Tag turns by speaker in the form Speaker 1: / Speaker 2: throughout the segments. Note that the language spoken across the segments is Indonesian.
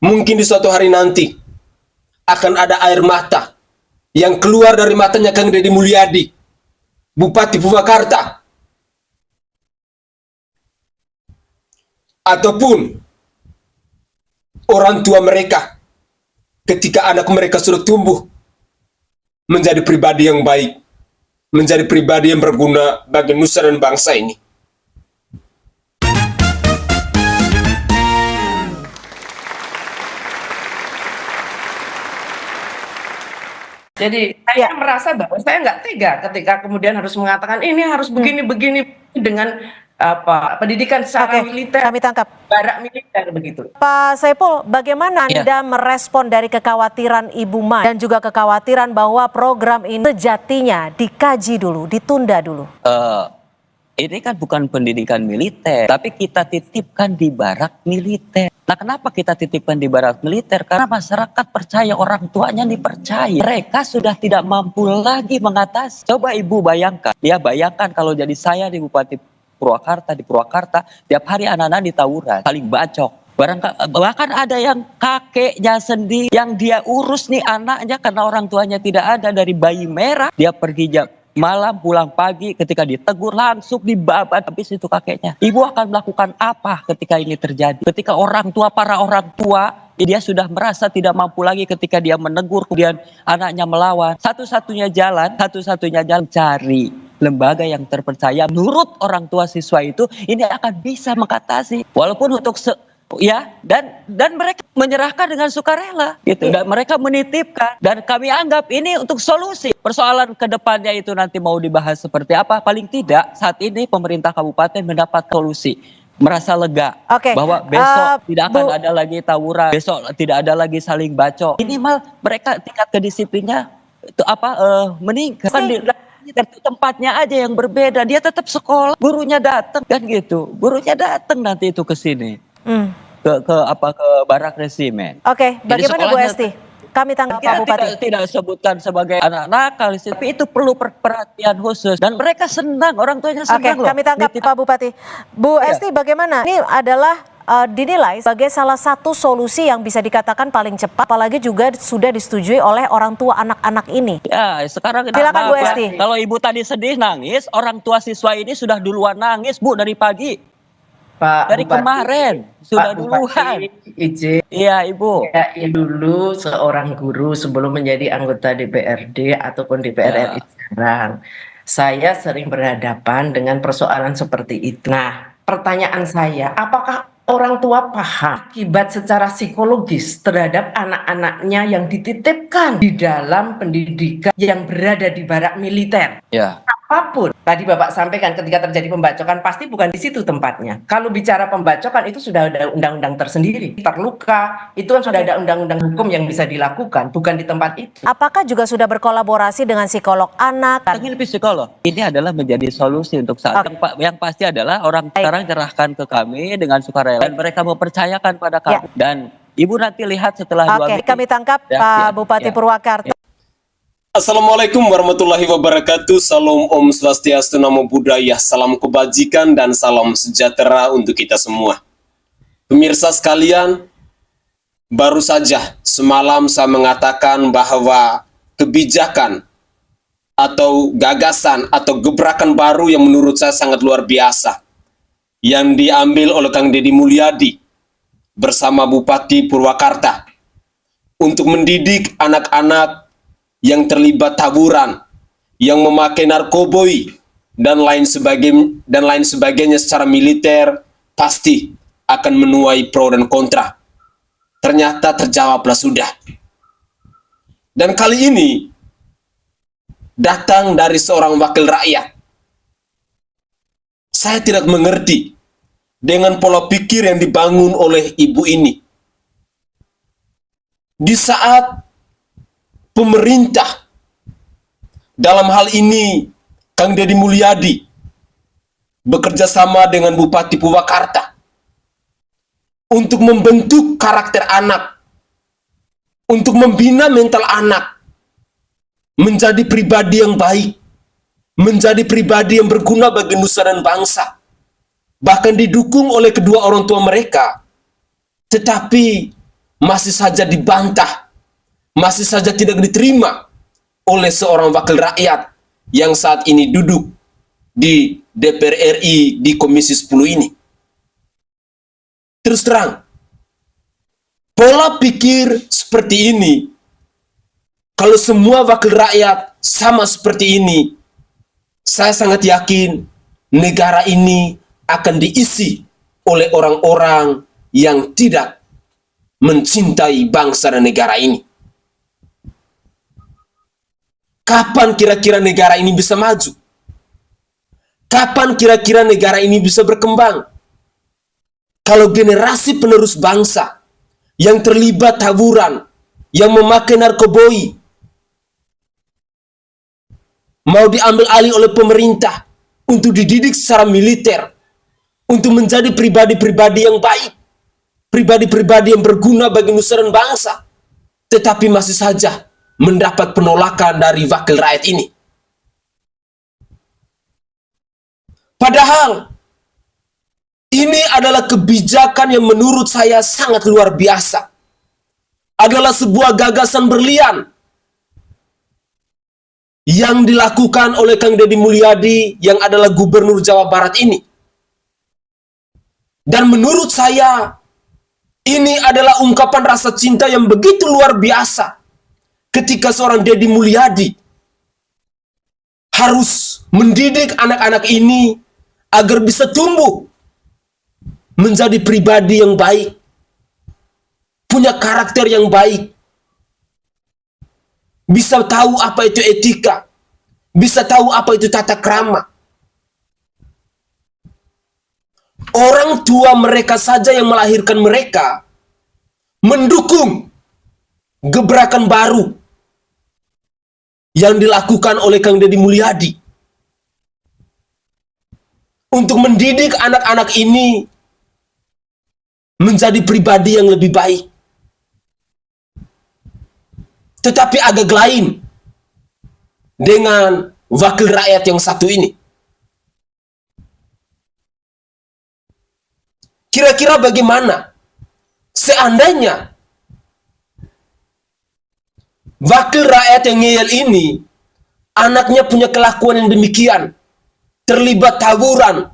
Speaker 1: Mungkin di suatu hari nanti akan ada air mata yang keluar dari matanya Kang Deddy Mulyadi, Bupati Purwakarta, ataupun orang tua mereka ketika anak mereka sudah tumbuh menjadi pribadi yang baik, menjadi pribadi yang berguna bagi nusa dan bangsa ini.
Speaker 2: Jadi saya merasa bahwa saya nggak tega ketika kemudian harus mengatakan ini harus begini-begini dengan pendidikan secara militer,
Speaker 3: kami tangkap.
Speaker 2: barak militer begitu.
Speaker 3: Pak Saiful, bagaimana Anda merespon dari kekhawatiran Ibu Mai dan juga kekhawatiran bahwa program ini sejatinya dikaji dulu, ditunda dulu?
Speaker 4: Ini kan bukan pendidikan militer, tapi kita titipkan di barak militer. Nah, kenapa kita titipkan di barak militer? Karena masyarakat percaya, orang tuanya dipercaya. Mereka sudah tidak mampu lagi mengatasi. Coba Ibu bayangkan, ya bayangkan kalau jadi saya di Bupati Purwakarta, tiap hari anak-anak ditawuran, saling bacok. Bahkan ada yang kakeknya sendiri yang dia urus nih anaknya karena orang tuanya tidak ada, dari bayi merah dia pergi malam pulang pagi, ketika ditegur langsung dibabat habis itu kakeknya. Ibu akan melakukan apa ketika ini terjadi? Ketika para orang tua dia sudah merasa tidak mampu lagi ketika dia menegur kemudian anaknya melawan. Satu-satunya jalan cari lembaga yang terpercaya menurut orang tua siswa itu, ini akan bisa mengatasi. Walaupun untuk dan mereka menyerahkan dengan sukarela gitu, dan mereka menitipkan, dan kami anggap ini untuk solusi persoalan kedepannya. Itu nanti mau dibahas seperti apa, paling tidak saat ini pemerintah kabupaten mendapat solusi, merasa lega bahwa besok tidak akan ada lagi tawuran, besok tidak ada lagi saling bacok, minimal mereka tingkat kedisiplinnya itu meningkat. Tempatnya aja yang berbeda, dia tetap sekolah, gurunya datang kan gitu, gurunya datang nanti itu ke sini. Ke barak resimen.
Speaker 3: Bagaimana Bu Esti? Kami tangkap Pak Bupati.
Speaker 4: Tidak sebutkan sebagai anak nakal, tapi itu perlu perhatian khusus dan mereka senang, orang tuanya senang loh.
Speaker 3: Kami tangkap Pak Bupati. Bu Esti, bagaimana? Ini adalah dinilai sebagai salah satu solusi yang bisa dikatakan paling cepat, apalagi juga sudah disetujui oleh orang tua anak-anak ini.
Speaker 4: Ya, sekarang
Speaker 3: silakan Bu Esti.
Speaker 4: Kalau Ibu tadi sedih nangis, orang tua siswa ini sudah duluan nangis Bu dari pagi.
Speaker 2: Pak
Speaker 4: dari
Speaker 2: Bupati,
Speaker 4: kemarin sudah
Speaker 2: Pak
Speaker 4: duluan.
Speaker 2: Izin.
Speaker 4: Iya Ibu.
Speaker 2: Ya, dulu seorang guru sebelum menjadi anggota DPRD ataupun DPR RI sekarang, saya sering berhadapan dengan persoalan seperti itu. Nah, pertanyaan saya, apakah orang tua paham akibat secara psikologis terhadap anak-anaknya yang dititipkan di dalam pendidikan yang berada di barak militer?
Speaker 4: Ya.
Speaker 2: Apapun tadi Bapak sampaikan, ketika terjadi pembacokan pasti bukan di situ tempatnya. Kalau bicara pembacokan itu sudah ada undang-undang tersendiri. Terluka itu kan sudah ada undang-undang hukum yang bisa dilakukan, bukan di tempat itu.
Speaker 3: Apakah juga sudah berkolaborasi dengan psikolog anak?
Speaker 4: Ini psikolog. Ini adalah menjadi solusi untuk saat yang pasti adalah orang sekarang serahkan ke kami dengan sukarela dan mereka mempercayakan pada kami. Dan Ibu nanti lihat setelah 2 minggu.
Speaker 3: Kami tangkap Pak Bupati Purwakarta.
Speaker 1: Assalamualaikum warahmatullahi wabarakatuh. Salam Om Swastiastu, Namo Buddhaya, salam kebajikan dan salam sejahtera untuk kita semua. Pemirsa sekalian, baru saja semalam saya mengatakan bahwa kebijakan atau gagasan atau gebrakan baru yang menurut saya sangat luar biasa yang diambil oleh Kang Deddy Mulyadi bersama Bupati Purwakarta untuk mendidik anak-anak yang terlibat tawuran, yang memakai narkoboy dan lain sebagainya secara militer, pasti akan menuai pro dan kontra. Ternyata terjawablah sudah. Dan kali ini datang dari seorang wakil rakyat. Saya tidak mengerti dengan pola pikir yang dibangun oleh ibu ini. Di saat pemerintah, dalam hal ini Kang Deddy Mulyadi, bekerja sama dengan Bupati Purwakarta untuk membentuk karakter anak, untuk membina mental anak menjadi pribadi yang baik, menjadi pribadi yang berguna bagi nusa dan bangsa, bahkan didukung oleh kedua orang tua mereka. Tetapi masih saja dibantah, masih saja tidak diterima oleh seorang wakil rakyat yang saat ini duduk di DPR RI di Komisi 10 ini. Terus terang, pola pikir seperti ini, kalau semua wakil rakyat sama seperti ini, saya sangat yakin negara ini akan diisi oleh orang-orang yang tidak mencintai bangsa dan negara ini. Kapan kira-kira negara ini bisa maju? Kapan kira-kira negara ini bisa berkembang? Kalau generasi penerus bangsa yang terlibat tawuran, yang memakai narkoboy, mau diambil alih oleh pemerintah untuk dididik secara militer, untuk menjadi pribadi-pribadi yang baik, pribadi-pribadi yang berguna bagi nusa dan bangsa, tetapi masih saja mendapat penolakan dari wakil rakyat ini. Padahal ini adalah kebijakan yang menurut saya sangat luar biasa. Adalah sebuah gagasan berlian yang dilakukan oleh Kang Deddy Mulyadi yang adalah Gubernur Jawa Barat ini. Dan menurut saya, ini adalah ungkapan rasa cinta yang begitu luar biasa ketika seorang Deddy Mulyadi harus mendidik anak-anak ini agar bisa tumbuh menjadi pribadi yang baik, punya karakter yang baik, bisa tahu apa itu etika, bisa tahu apa itu tata krama. Orang tua mereka saja yang melahirkan mereka mendukung gebrakan baru yang dilakukan oleh Kang Deddy Mulyadi untuk mendidik anak-anak ini menjadi pribadi yang lebih baik. Tetapi agak lain dengan wakil rakyat yang satu ini. Kira-kira bagaimana seandainya wakil rakyat yang ngeyel ini anaknya punya kelakuan yang demikian, terlibat tawuran,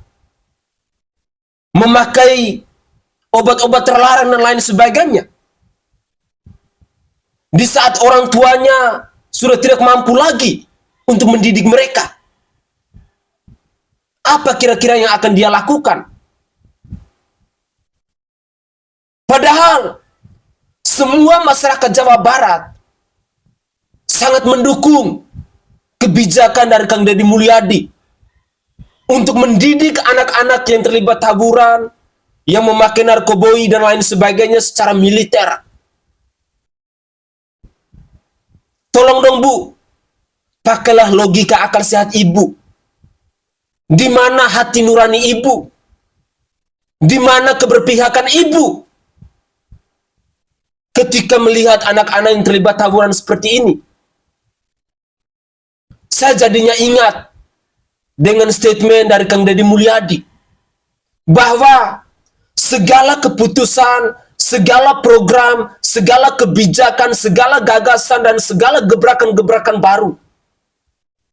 Speaker 1: memakai obat-obat terlarang dan lain sebagainya. Di saat orang tuanya sudah tidak mampu lagi untuk mendidik mereka, apa kira-kira yang akan dia lakukan? Padahal semua masyarakat Jawa Barat sangat mendukung kebijakan dari Kang Deddy Mulyadi untuk mendidik anak-anak yang terlibat tawuran, yang memakai narkoboy dan lain sebagainya secara militer. Tolong dong Bu, pakailah logika akal sehat Ibu. Di mana hati nurani Ibu? Di mana keberpihakan Ibu? Ketika melihat anak-anak yang terlibat tawuran seperti ini. Saya jadinya ingat dengan statement dari Kang Deddy Mulyadi bahwa segala keputusan, segala program, segala kebijakan, segala gagasan, dan segala gebrakan-gebrakan baru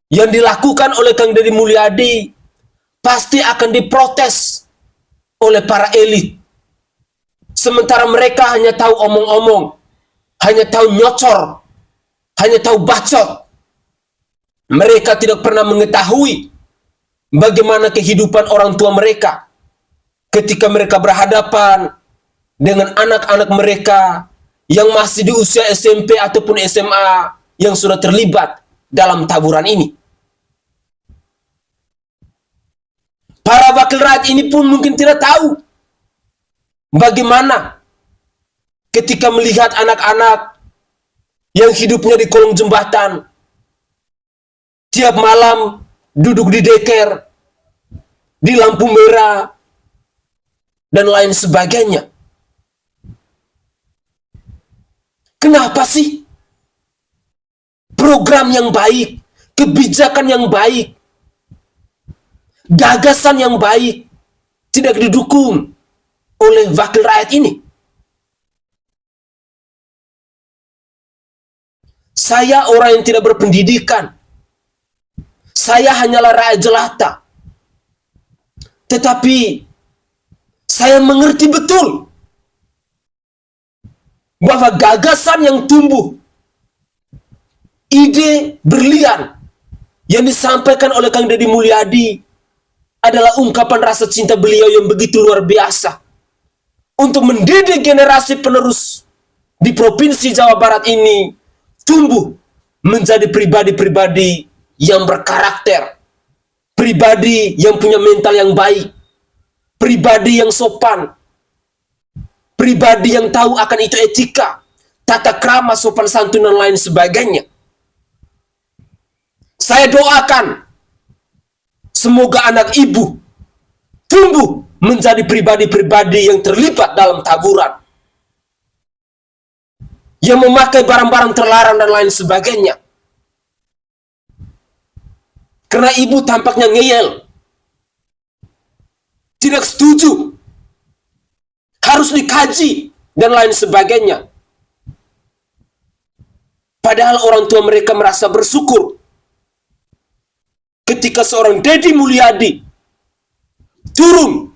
Speaker 1: yang dilakukan oleh Kang Deddy Mulyadi pasti akan diprotes oleh para elit. Sementara mereka hanya tahu omong-omong, hanya tahu nyocor, hanya tahu bacot. Mereka tidak pernah mengetahui bagaimana kehidupan orang tua mereka ketika mereka berhadapan dengan anak-anak mereka yang masih di usia SMP ataupun SMA yang sudah terlibat dalam tawuran ini. Para wakil rakyat ini pun mungkin tidak tahu bagaimana ketika melihat anak-anak yang hidupnya di kolong jembatan, tiap malam duduk di deker, di lampu merah, dan lain sebagainya. Kenapa sih program yang baik, kebijakan yang baik, gagasan yang baik tidak didukung oleh wakil rakyat ini? Saya orang yang tidak berpendidikan. Saya hanyalah rakyat jelata. Tetapi saya mengerti betul bahwa gagasan yang tumbuh, ide berlian yang disampaikan oleh Kang Deddy Mulyadi adalah ungkapan rasa cinta beliau yang begitu luar biasa untuk mendidik generasi penerus di Provinsi Jawa Barat ini tumbuh menjadi pribadi-pribadi yang berkarakter, pribadi yang punya mental yang baik, pribadi yang sopan, pribadi yang tahu akan itu etika, tata krama, sopan santun, dan lain sebagainya. Saya doakan semoga anak ibu tumbuh menjadi pribadi-pribadi yang terlibat dalam tawuran, yang memakai barang-barang terlarang dan lain sebagainya. Karena ibu tampaknya ngeyel, tidak setuju, harus dikaji, dan lain sebagainya. Padahal orang tua mereka merasa bersyukur ketika seorang Deddy Mulyadi turun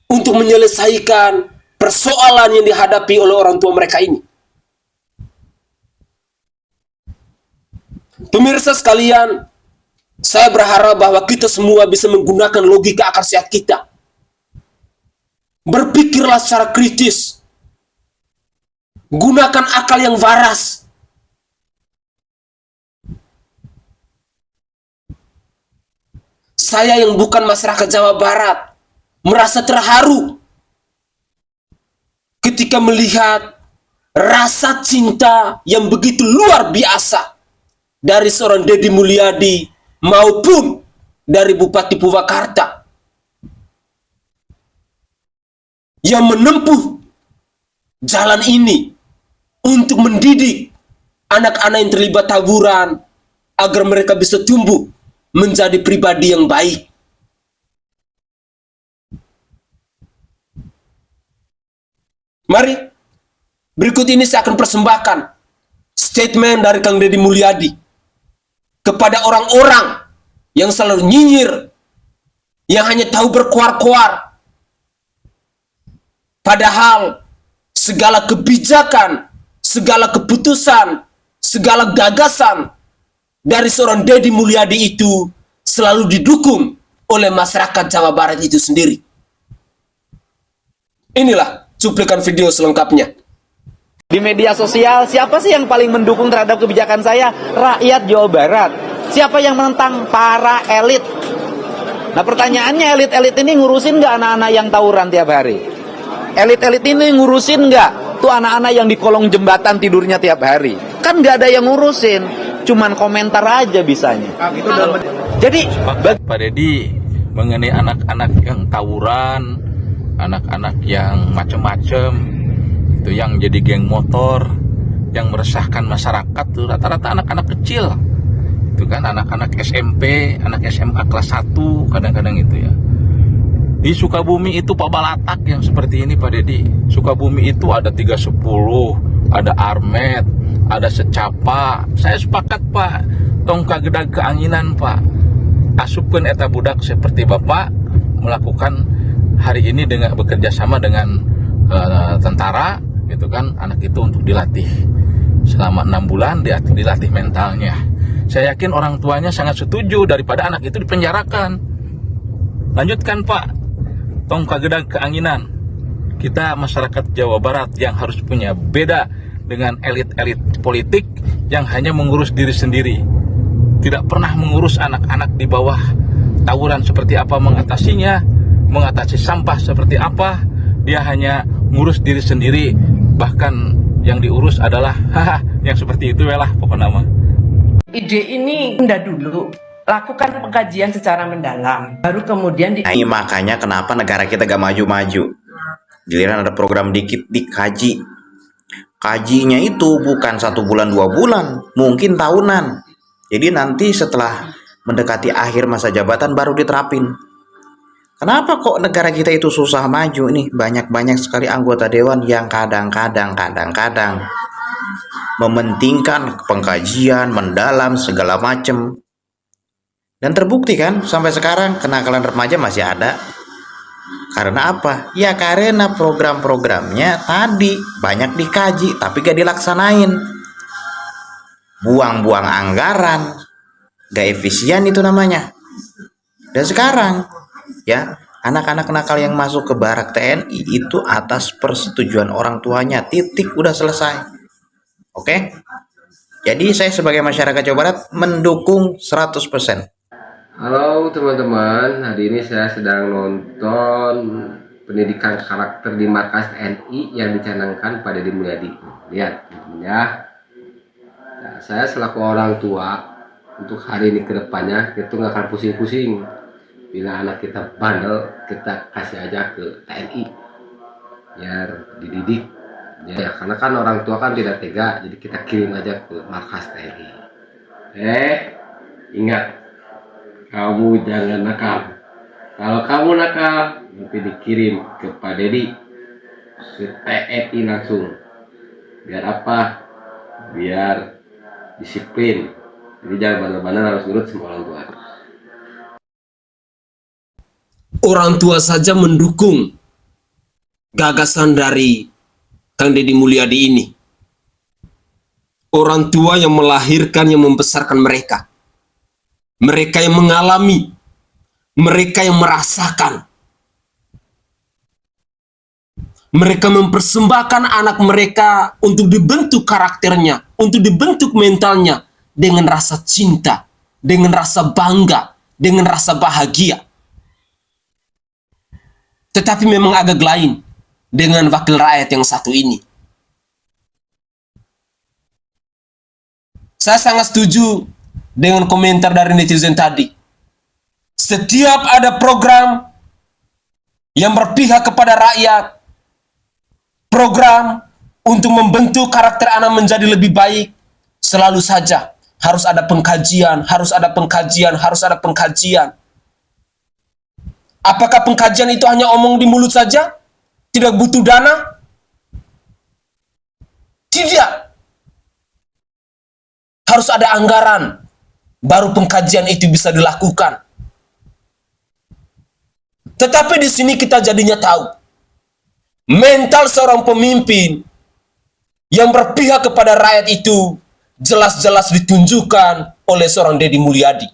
Speaker 1: untuk menyelesaikan persoalan yang dihadapi oleh orang tua mereka ini. Pemirsa sekalian, saya berharap bahwa kita semua bisa menggunakan logika akal sehat kita. Berpikirlah secara kritis. Gunakan akal yang waras. Saya yang bukan masyarakat Jawa Barat merasa terharu ketika melihat rasa cinta yang begitu luar biasa dari seorang Deddy Mulyadi maupun dari Bupati Purwakarta yang menempuh jalan ini untuk mendidik anak-anak yang terlibat tawuran agar mereka bisa tumbuh menjadi pribadi yang baik. Mari, berikut ini saya akan persembahkan statement dari Kang Deddy Mulyadi kepada orang-orang yang selalu nyinyir, yang hanya tahu berkuar-kuar. Padahal segala kebijakan, segala keputusan, segala gagasan dari seorang Deddy Mulyadi itu selalu didukung oleh masyarakat Jawa Barat itu sendiri. Inilah cuplikan video selengkapnya.
Speaker 5: Di media sosial, siapa sih yang paling mendukung terhadap kebijakan saya? Rakyat Jawa Barat. Siapa yang menentang? Para elit. Nah pertanyaannya, elit-elit ini ngurusin nggak anak-anak yang tawuran tiap hari? Elit-elit ini ngurusin nggak tuh anak-anak yang di kolong jembatan tidurnya tiap hari? Kan nggak ada yang ngurusin, cuman komentar aja bisanya. Jadi
Speaker 6: Pak Deddy mengenai anak-anak yang tawuran, anak-anak yang macem-macem, itu yang jadi geng motor, yang meresahkan masyarakat tuh rata-rata anak-anak kecil. Itu kan anak-anak SMP, anak SMA kelas 1 kadang-kadang itu ya. Di Sukabumi itu Pak Balatak yang seperti ini Pak Deddy. Sukabumi itu ada 310, ada Armet, ada Secapa. Saya sepakat Pak, tong kagedag keanginan Pak. Asupkeun eta budak seperti Bapak melakukan hari ini dengan bekerja sama dengan tentara gitu kan, anak itu untuk dilatih selama 6 bulan, dilatih mentalnya. Saya yakin orang tuanya sangat setuju daripada anak itu dipenjarakan. Lanjutkan Pak, tong kagedag keanginan. Kita masyarakat Jawa Barat yang harus punya beda dengan elit-elit politik yang hanya mengurus diri sendiri, tidak pernah mengurus anak-anak di bawah tawuran seperti apa mengatasinya, mengatasi sampah seperti apa. Dia hanya ngurus diri sendiri, bahkan yang diurus adalah yang seperti itu lah pokoknya nama.
Speaker 2: Ide ini tunda dulu, lakukan pengkajian secara mendalam, baru kemudian
Speaker 7: Ini makanya kenapa negara kita gak maju-maju. Giliran ada program dikit dikaji. Kajinya itu bukan 1 bulan 2 bulan, mungkin tahunan. Jadi nanti setelah mendekati akhir masa jabatan baru diterapin. Kenapa kok negara kita itu susah maju nih? Banyak-banyak sekali anggota dewan yang kadang-kadang mementingkan pengkajian, mendalam segala macam. Dan terbukti kan sampai sekarang kenakalan remaja masih ada. Karena apa? Ya karena program-programnya tadi banyak dikaji tapi gak dilaksanain. Buang-buang anggaran, gak efisien itu namanya. Dan sekarang ya anak-anak nakal yang masuk ke barak TNI itu atas persetujuan orang tuanya, titik, udah selesai. Oke? Jadi saya sebagai masyarakat Jawa Barat mendukung 100%.
Speaker 8: Halo teman-teman, hari ini saya sedang nonton pendidikan karakter di markas TNI yang dicanangkan pada Deddy Mulyadi. Lihat ya, nah, saya selaku orang tua untuk hari ini ke depannya itu nggak akan pusing-pusing. Bila anak kita bandel, kita kasih aja ke TNI biar dididik. Ya, karena kan orang tua kan tidak tega, jadi kita kirim aja ke markas TNI. Ingat. Kamu jangan nakal. Kalau kamu nakal, nanti dikirim ke Pak Deddy, ke TNI langsung. Biar apa? Biar disiplin. Jadi jangan bandel-bandel, harus nurut sama orang tua.
Speaker 1: Orang tua saja mendukung gagasan dari Kang Deddy Mulyadi ini. Orang tua yang melahirkan, yang membesarkan mereka. Mereka yang mengalami, mereka yang merasakan. Mereka mempersembahkan anak mereka untuk dibentuk karakternya, untuk dibentuk mentalnya dengan rasa cinta, dengan rasa bangga, dengan rasa bahagia. Tetapi memang agak lain dengan wakil rakyat yang satu ini. Saya sangat setuju dengan komentar dari netizen tadi. Setiap ada program yang berpihak kepada rakyat, program untuk membentuk karakter anak menjadi lebih baik, selalu saja harus ada pengkajian, harus ada pengkajian, harus ada pengkajian. Apakah pengkajian itu hanya omong di mulut saja? Tidak butuh dana? Tidak. Harus ada anggaran. Baru pengkajian itu bisa dilakukan. Tetapi di sini kita jadinya tahu mental seorang pemimpin yang berpihak kepada rakyat itu jelas-jelas ditunjukkan oleh seorang Deddy Mulyadi.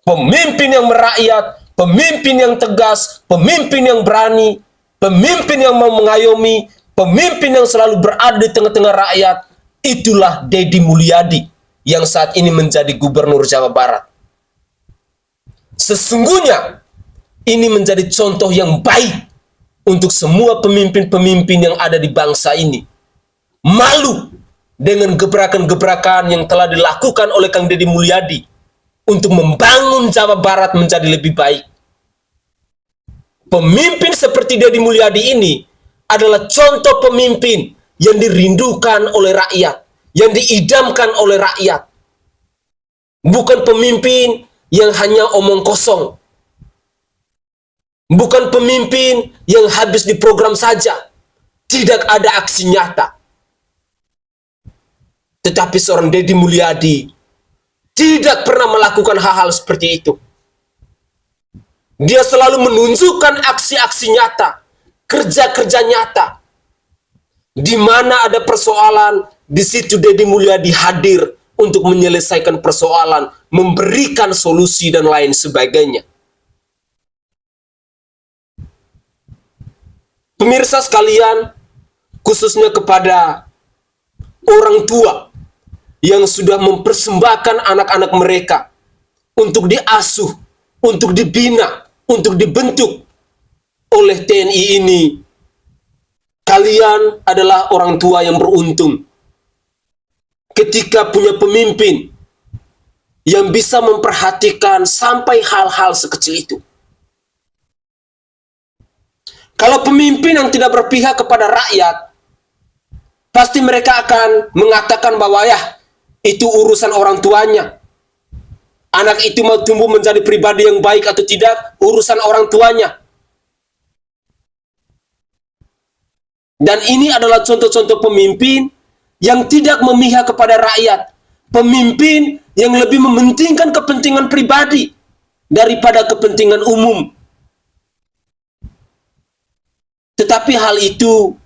Speaker 1: Pemimpin yang merakyat, pemimpin yang tegas, pemimpin yang berani, pemimpin yang mau mengayomi, pemimpin yang selalu berada di tengah-tengah rakyat. Itulah Deddy Mulyadi yang saat ini menjadi gubernur Jawa Barat. Sesungguhnya ini menjadi contoh yang baik untuk semua pemimpin-pemimpin yang ada di bangsa ini. Malu dengan gebrakan-gebrakan yang telah dilakukan oleh Kang Deddy Mulyadi untuk membangun Jawa Barat menjadi lebih baik. Pemimpin seperti Deddy Mulyadi ini adalah contoh pemimpin yang dirindukan oleh rakyat, yang diidamkan oleh rakyat. Bukan pemimpin yang hanya omong kosong. Bukan pemimpin yang habis di program saja. Tidak ada aksi nyata. Tetapi seorang Deddy Mulyadi tidak pernah melakukan hal-hal seperti itu. Dia selalu menunjukkan aksi-aksi nyata, kerja-kerja nyata. Di mana ada persoalan, di situ Deddy Mulyadi hadir untuk menyelesaikan persoalan, memberikan solusi dan lain sebagainya. Pemirsa sekalian, khususnya kepada orang tua yang sudah mempersembahkan anak-anak mereka untuk diasuh, untuk dibina, untuk dibentuk oleh TNI ini. Kalian adalah orang tua yang beruntung ketika punya pemimpin yang bisa memperhatikan sampai hal-hal sekecil itu. Kalau pemimpin yang tidak berpihak kepada rakyat, pasti mereka akan mengatakan bahwa ya, itu urusan orang tuanya. Anak itu mau tumbuh menjadi pribadi yang baik atau tidak, urusan orang tuanya. Dan ini adalah contoh-contoh pemimpin yang tidak memihak kepada rakyat, pemimpin yang lebih mementingkan kepentingan pribadi daripada kepentingan umum. Tetapi hal itu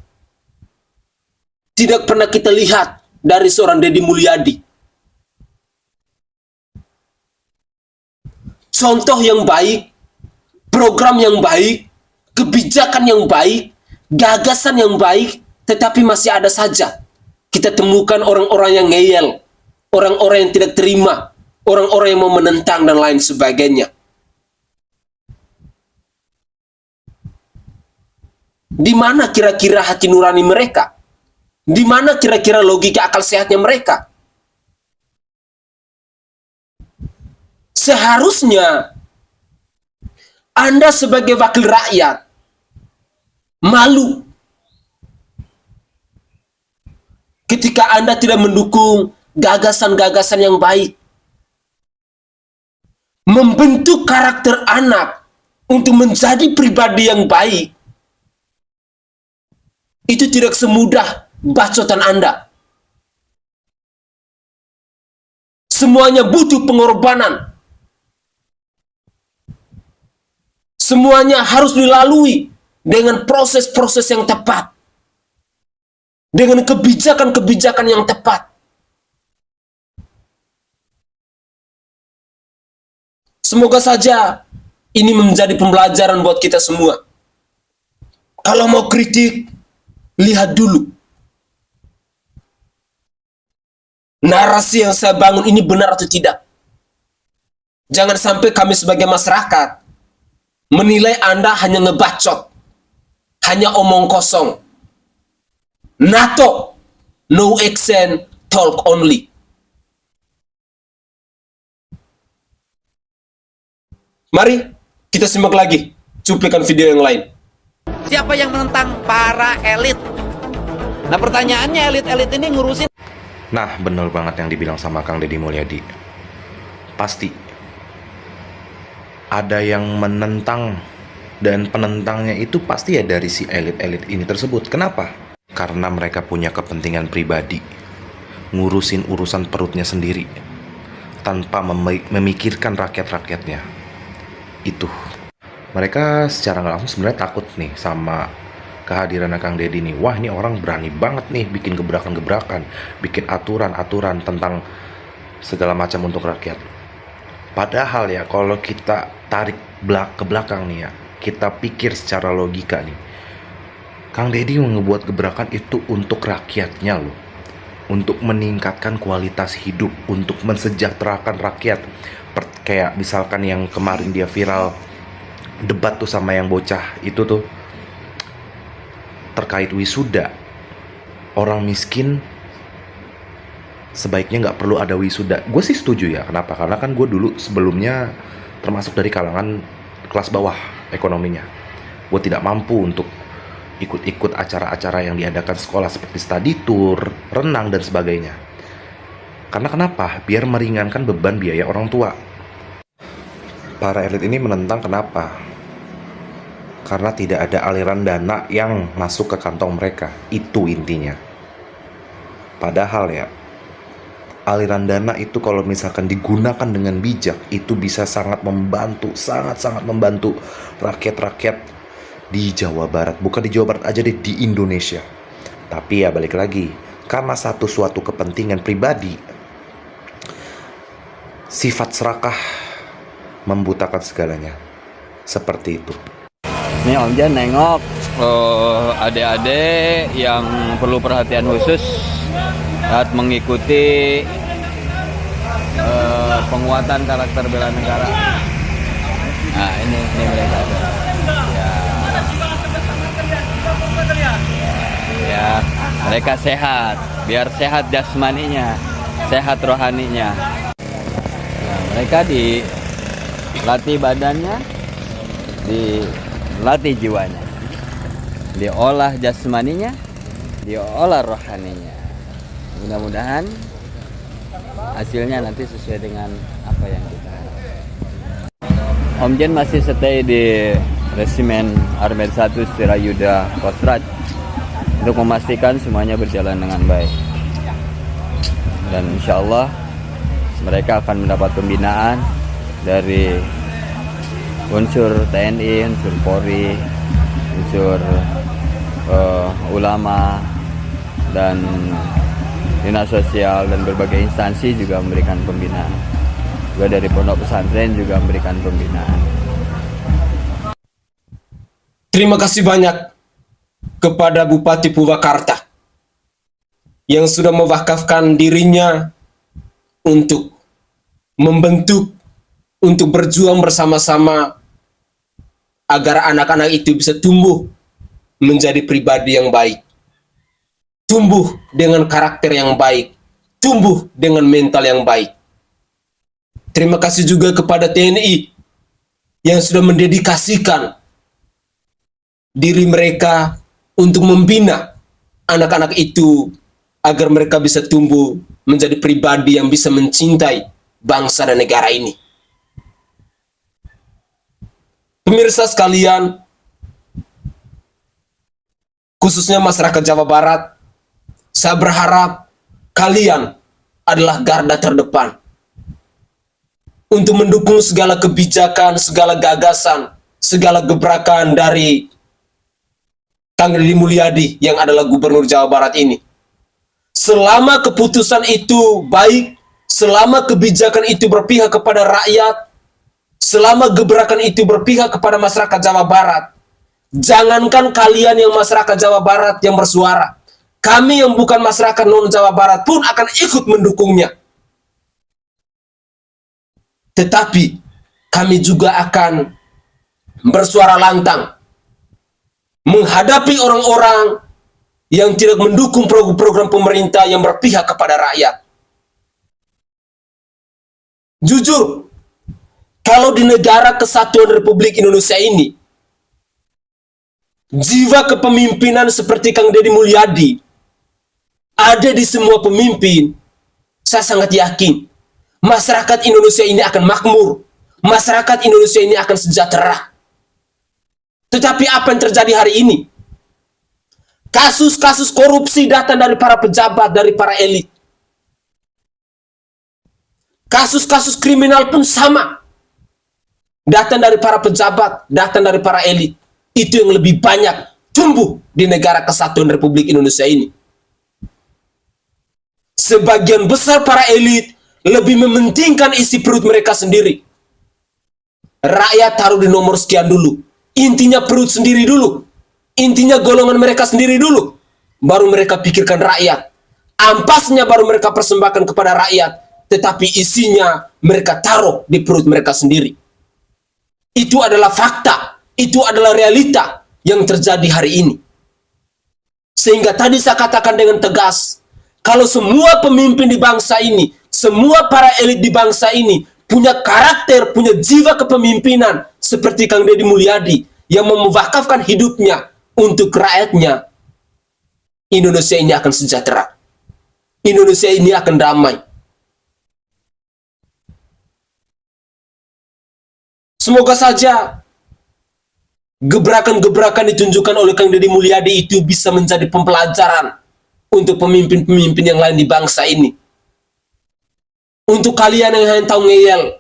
Speaker 1: tidak pernah kita lihat dari seorang Deddy Mulyadi. Contoh yang baik, program yang baik, kebijakan yang baik, gagasan yang baik, tetapi masih ada saja kita temukan orang-orang yang ngeyel, orang-orang yang tidak terima, orang-orang yang mau menentang dan lain sebagainya. Di mana kira-kira hati nurani mereka? Di mana kira-kira logika akal sehatnya mereka? Seharusnya Anda sebagai wakil rakyat malu ketika Anda tidak mendukung gagasan-gagasan yang baik. Membentuk karakter anak untuk menjadi pribadi yang baik itu tidak semudah bacotan Anda. Semuanya butuh pengorbanan. Semuanya harus dilalui dengan proses-proses yang tepat. Dengan kebijakan-kebijakan yang tepat. Semoga saja ini menjadi pembelajaran buat kita semua. Kalau mau kritik, lihat dulu. Narasi yang saya bangun ini benar atau tidak. Jangan sampai kami sebagai masyarakat menilai Anda hanya ngebacot, hanya omong kosong. NATO, no action, talk only. Mari kita simak lagi cuplikan video yang lain.
Speaker 5: Siapa yang menentang para elit? Nah pertanyaannya, elit-elit ini ngurusin.
Speaker 7: Nah, bener banget yang dibilang sama Kang Deddy Mulyadi. Pasti ada yang menentang, dan penentangnya itu pasti ya dari si elit-elit ini tersebut. Kenapa? Karena mereka punya kepentingan pribadi, ngurusin urusan perutnya sendiri tanpa memikirkan rakyat-rakyatnya. Itu mereka secara nggak langsung sebenarnya takut nih sama kehadiran Kang Deddy nih. Wah, ini orang berani banget nih bikin gebrakan-gebrakan, bikin aturan-aturan tentang segala macam untuk rakyat. Padahal ya kalau kita tarik ke belakang nih ya, kita pikir secara logika nih, Kang Deddy ngebuat gebrakan itu untuk rakyatnya loh, untuk meningkatkan kualitas hidup, untuk mensejahterakan rakyat. Kayak misalkan yang kemarin dia viral debat tuh sama yang bocah itu tuh terkait wisuda. Orang miskin sebaiknya nggak perlu ada wisuda. Gue sih setuju ya. Kenapa? Karena kan gue dulu sebelumnya termasuk dari kalangan kelas bawah ekonominya. Gue tidak mampu untuk ikut-ikut acara-acara yang diadakan sekolah seperti study tour, renang, dan sebagainya. Karena kenapa? Biar meringankan beban biaya orang tua. Para elit ini menentang kenapa? Karena tidak ada aliran dana yang masuk ke kantong mereka. Itu intinya. Padahal ya, aliran dana itu kalau misalkan digunakan dengan bijak, itu bisa sangat membantu, sangat-sangat membantu rakyat-rakyat di Jawa Barat. Bukan di Jawa Barat aja deh, di Indonesia. Tapi ya balik lagi, karena suatu kepentingan pribadi, sifat serakah membutakan segalanya. Seperti itu.
Speaker 4: Nih Om Jan nengok adik-adik yang perlu perhatian khusus saat mengikuti penguatan karakter bela negara. Nah ini mereka. Ya, mereka sehat, biar sehat jasmaninya, sehat rohaninya. Nah, mereka dilatih badannya, dilatih jiwanya, diolah jasmaninya, diolah rohaninya. Mudah-mudahan hasilnya nanti sesuai dengan apa yang kita harapkan. Om Jen masih stay di Resimen Armet 1 Stirayuda Kostrad untuk memastikan semuanya berjalan dengan baik.
Speaker 9: dan insya Allah mereka akan mendapat pembinaan dari unsur TNI, unsur Polri, unsur ulama, dan dinas sosial dan berbagai instansi juga memberikan pembinaan. Juga dari pondok pesantren juga memberikan pembinaan.
Speaker 1: Terima kasih banyak kepada Bupati Purwakarta yang sudah mewakafkan dirinya untuk membentuk, untuk berjuang bersama-sama agar anak-anak itu bisa tumbuh menjadi pribadi yang baik, tumbuh dengan karakter yang baik, tumbuh dengan mental yang baik. Terima kasih juga kepada TNI yang sudah mendedikasikan diri mereka untuk membina anak-anak itu agar mereka bisa tumbuh menjadi pribadi yang bisa mencintai bangsa dan negara ini. Pemirsa sekalian, khususnya masyarakat Jawa Barat, saya berharap kalian adalah garda terdepan untuk mendukung segala kebijakan, segala gagasan, segala gebrakan dari Kang Deddy Mulyadi yang adalah Gubernur Jawa Barat ini. Selama keputusan itu baik, selama kebijakan itu berpihak kepada rakyat, selama gebrakan itu berpihak kepada masyarakat Jawa Barat, jangankan kalian yang masyarakat Jawa Barat yang bersuara, kami yang bukan masyarakat non-Jawa Barat pun akan ikut mendukungnya. Tetapi kami juga akan bersuara lantang menghadapi orang-orang yang tidak mendukung program pemerintah yang berpihak kepada rakyat. Jujur, kalau di negara kesatuan Republik Indonesia ini, jiwa kepemimpinan seperti Kang Deddy Mulyadi ada di semua pemimpin, saya sangat yakin masyarakat Indonesia ini akan makmur, masyarakat Indonesia ini akan sejahtera. Tetapi apa yang terjadi hari ini? Kasus-kasus korupsi datang dari para pejabat, dari para elit. Kasus-kasus kriminal pun sama. Datang dari para pejabat, datang dari para elit. Itu yang lebih banyak tumbuh di negara kesatuan Republik Indonesia ini. Sebagian besar para elit lebih mementingkan isi perut mereka sendiri. Rakyat taruh di nomor sekian dulu. Intinya perut sendiri dulu. Intinya golongan mereka sendiri dulu. Baru mereka pikirkan rakyat. Ampasnya baru mereka persembahkan kepada rakyat. Tetapi isinya mereka taruh di perut mereka sendiri. Itu adalah fakta. Itu adalah realita yang terjadi hari ini. Sehingga tadi saya katakan dengan tegas, kalau semua pemimpin di bangsa ini, semua para elit di bangsa ini punya karakter, punya jiwa kepemimpinan seperti Kang Deddy Mulyadi yang mewakafkan hidupnya untuk rakyatnya, Indonesia ini akan sejahtera. Indonesia ini akan damai. Semoga saja gebrakan-gebrakan ditunjukkan oleh Kang Deddy Mulyadi itu bisa menjadi pembelajaran untuk pemimpin-pemimpin yang lain di bangsa ini. Untuk kalian yang hanya tahu ngeyel,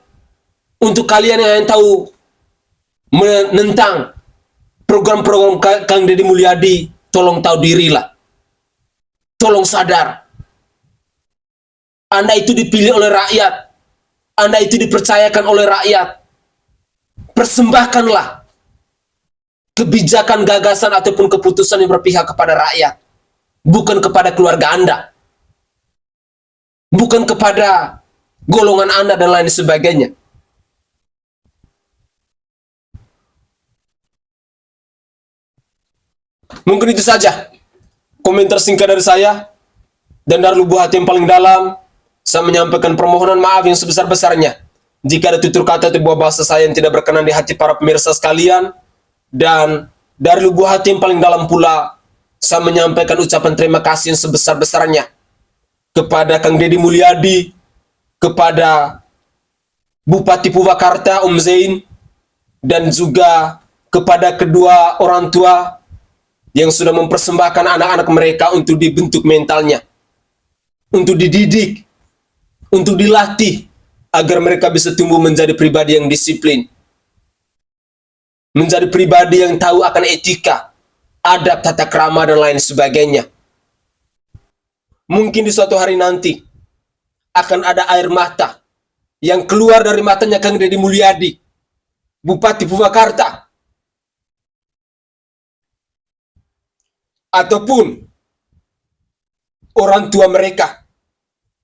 Speaker 1: untuk kalian yang hanya tahu menentang program-program Kang Deddy Mulyadi, tolong tahu dirilah. Tolong sadar. Anda itu dipilih oleh rakyat. Anda itu dipercayakan oleh rakyat. Persembahkanlah kebijakan, gagasan, ataupun keputusan yang berpihak kepada rakyat. Bukan kepada keluarga Anda. Bukan kepada golongan Anda dan lain sebagainya. Mungkin itu saja komentar singkat dari saya. Dan dari lubuk hati yang paling dalam, saya menyampaikan permohonan maaf yang sebesar-besarnya jika ada tutur kata atau buah bahasa saya yang tidak berkenan di hati para pemirsa sekalian. Dan dari lubuk hati yang paling dalam pula, saya menyampaikan ucapan terima kasih yang sebesar-besarnya kepada Kang Deddy Mulyadi, kepada Bupati Purwakarta Om Zain, dan juga kepada kedua orang tua yang sudah mempersembahkan anak-anak mereka untuk dibentuk mentalnya, untuk dididik, untuk dilatih agar mereka bisa tumbuh menjadi pribadi yang disiplin, menjadi pribadi yang tahu akan etika, adab, tata krama, dan lain sebagainya. Mungkin di suatu hari nanti akan ada air mata yang keluar dari matanya Kang Deddy Mulyadi, Bupati Purwakarta, ataupun orang tua mereka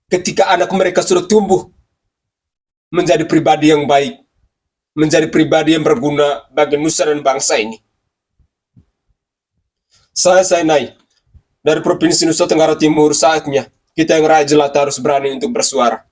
Speaker 1: ketika anak mereka sudah tumbuh menjadi pribadi yang baik, menjadi pribadi yang berguna bagi nusa dan bangsa ini. Saya Nai dari Provinsi Nusa Tenggara Timur, saatnya kita yang rakyat jelata harus berani untuk bersuara.